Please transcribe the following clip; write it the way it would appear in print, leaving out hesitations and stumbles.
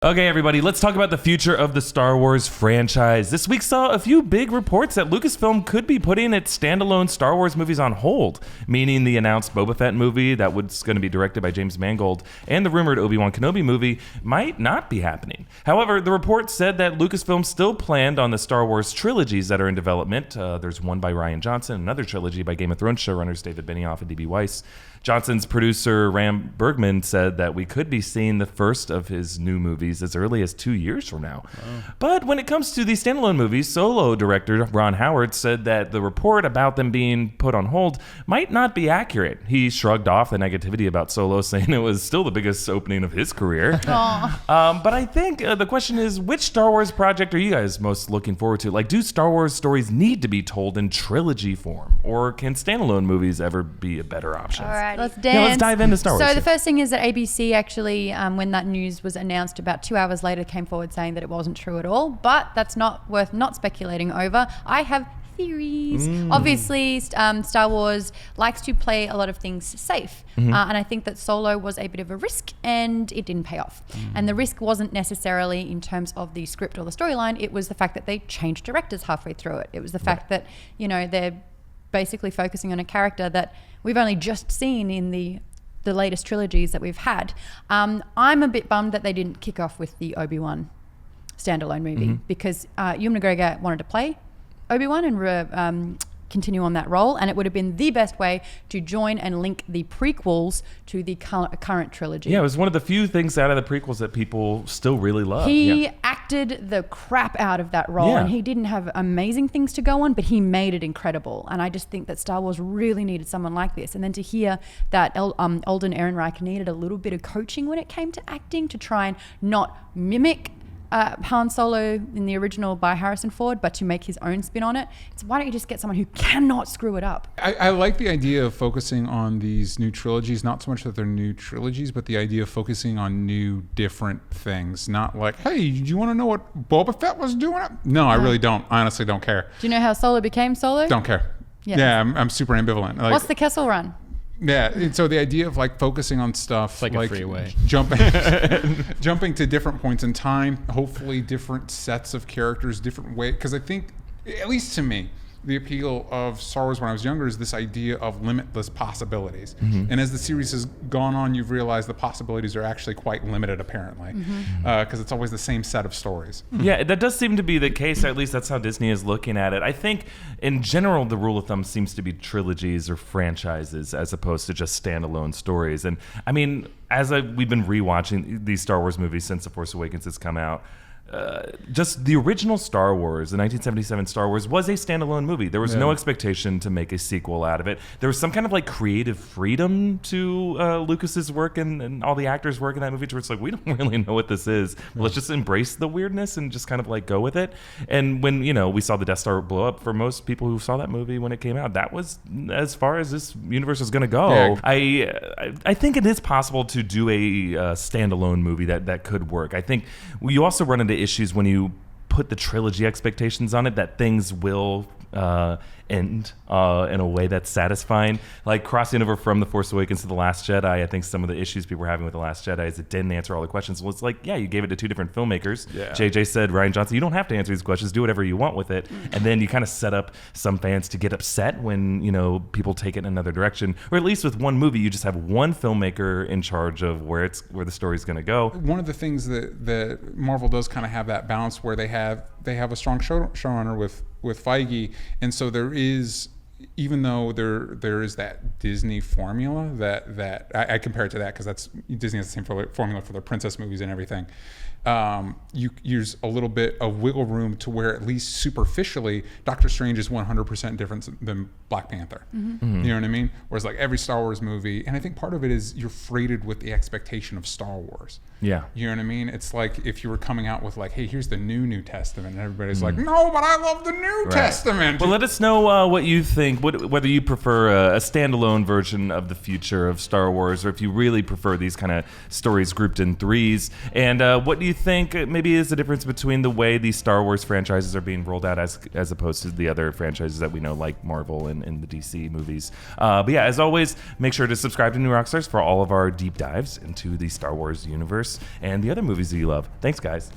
Okay, everybody, let's talk about the future of the Star Wars franchise. This week saw a few big reports that Lucasfilm could be putting its standalone Star Wars movies on hold, meaning the announced Boba Fett movie that was going to be directed by James Mangold and the rumored Obi-Wan Kenobi movie might not be happening. However, the report said that Lucasfilm still planned on the Star Wars trilogies that are in development. There's one by Rian Johnson, another trilogy by Game of Thrones showrunners David Benioff and D.B. Weiss. Johnson's producer, Ram Bergman, said that we could be seeing the first of his new movies as early as 2 years from now. Wow. But when it comes to the standalone movies, Solo director Ron Howard said that the report about them being put on hold might not be accurate. He shrugged off the negativity about Solo, saying it was still the biggest opening of his career. But I think the question is, which Star Wars project are you guys most looking forward to? Like, do Star Wars stories need to be told in trilogy form? Or can standalone movies ever be a better option? All right. Let's dance. Yeah, let's dive into Star Wars. So the first thing is that ABC actually, when that news was announced about 2 hours later, came forward saying that it wasn't true at all. But that's not worth not speculating over. I have theories. Obviously, Star Wars likes to play a lot of things safe. And I think that Solo was a bit of a risk and it didn't pay off. And the risk wasn't necessarily in terms of the script or the storyline. It was the fact that they changed directors halfway through it. It was the fact that, you know, they're basically focusing on a character that we've only just seen in the latest trilogies that we've had. I'm a bit bummed that they didn't kick off with the Obi-Wan standalone movie because Ewan McGregor wanted to play Obi-Wan and continue on that role, and it would have been the best way to join and link the prequels to the current trilogy. Yeah, it was one of the few things out of the prequels that people still really love. He acted the crap out of that role, and he didn't have amazing things to go on, but he made it incredible. And I just think that Star Wars really needed someone like this. And then to hear that Alden Ehrenreich needed a little bit of coaching when it came to acting to try and not mimic Han Solo in the original by Harrison Ford, but to make his own spin on it. It's why don't you just get someone who cannot screw it up? I like the idea of focusing on these new trilogies, not so much that they're new trilogies, but the idea of focusing on new, different things. Not like, hey, do you want to know what Boba Fett was doing? No, I really don't. I honestly don't care. Do you know how Solo became Solo? Don't care. Yeah, I'm super ambivalent. Like, what's the Kessel Run? Yeah, and so the idea of like focusing on stuff like a freeway, jumping to different points in time, hopefully different sets of characters, different way. Because I think, at least to me, the appeal of Star Wars when I was younger is this idea of limitless possibilities. And as the series has gone on, you've realized the possibilities are actually quite limited, apparently, because it's always the same set of stories. Yeah, that does seem to be the case, or at least that's how Disney is looking at it. I think, in general, the rule of thumb seems to be trilogies or franchises as opposed to just standalone stories. And, I mean, we've been rewatching these Star Wars movies since The Force Awakens has come out, just the original Star Wars, the 1977 Star Wars, was a standalone movie. There was no expectation to make a sequel out of it. There was some kind of like creative freedom to Lucas's work and all the actors' work in that movie, where it's like, we don't really know what this is. But let's just embrace the weirdness and just kind of like go with it. And when, you know, we saw the Death Star blow up, for most people who saw that movie when it came out, that was as far as this universe was going to go. Yeah. I think it is possible to do a standalone movie that could work. I think you also run into issues when you put the trilogy expectations on it, that things will end in a way that's satisfying. Like crossing over from The Force Awakens to The Last Jedi, I think some of the issues people were having with The Last Jedi is it didn't answer all the questions. Well, it's like, yeah, you gave it to two different filmmakers. Yeah. JJ said, Rian Johnson, you don't have to answer these questions, do whatever you want with it. And then you kind of set up some fans to get upset when, you know, people take it in another direction. Or at least with one movie, you just have one filmmaker in charge of where the story's going to go. One of the things that Marvel does kind of have that balance where they have a strong showrunner with Feige, and so there is, even though there is that Disney formula that I compare it to that because that's Disney has the same formula for their princess movies and everything. You use a little bit of wiggle room to where at least superficially Doctor Strange is 100% different than Black Panther. You know what I mean? Whereas like every Star Wars movie, and I think part of it is you're freighted with the expectation of Star Wars. Yeah. You know what I mean? It's like if you were coming out with like, hey, here's the New Testament, and everybody's like, no, but I love the New Testament. Well, let us know what you think think, whether you prefer a standalone version of the future of Star Wars, or if you really prefer these kind of stories grouped in threes. And what do you think maybe is the difference between the way these Star Wars franchises are being rolled out as opposed to the other franchises that we know, like Marvel and the DC movies? But yeah, as always, make sure to subscribe to New Rockstars for all of our deep dives into the Star Wars universe and the other movies that you love. Thanks, guys.